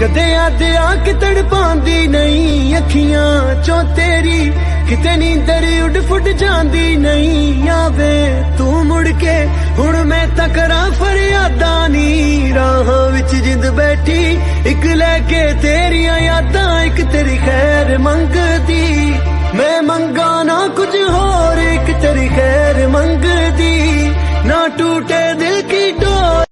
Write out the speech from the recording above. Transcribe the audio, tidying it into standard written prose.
कदे याद आके तड़पांदी नहीं अखियां चो तेरी, किते नींदर उड़ फुट जांदी नहीं आवे तू मुड़ के। हुण मैं तां करां फरियादां नी राह विच जिंद बैठी, इक लैके तेरियां यादां, इक तेरी खैर मंगदी।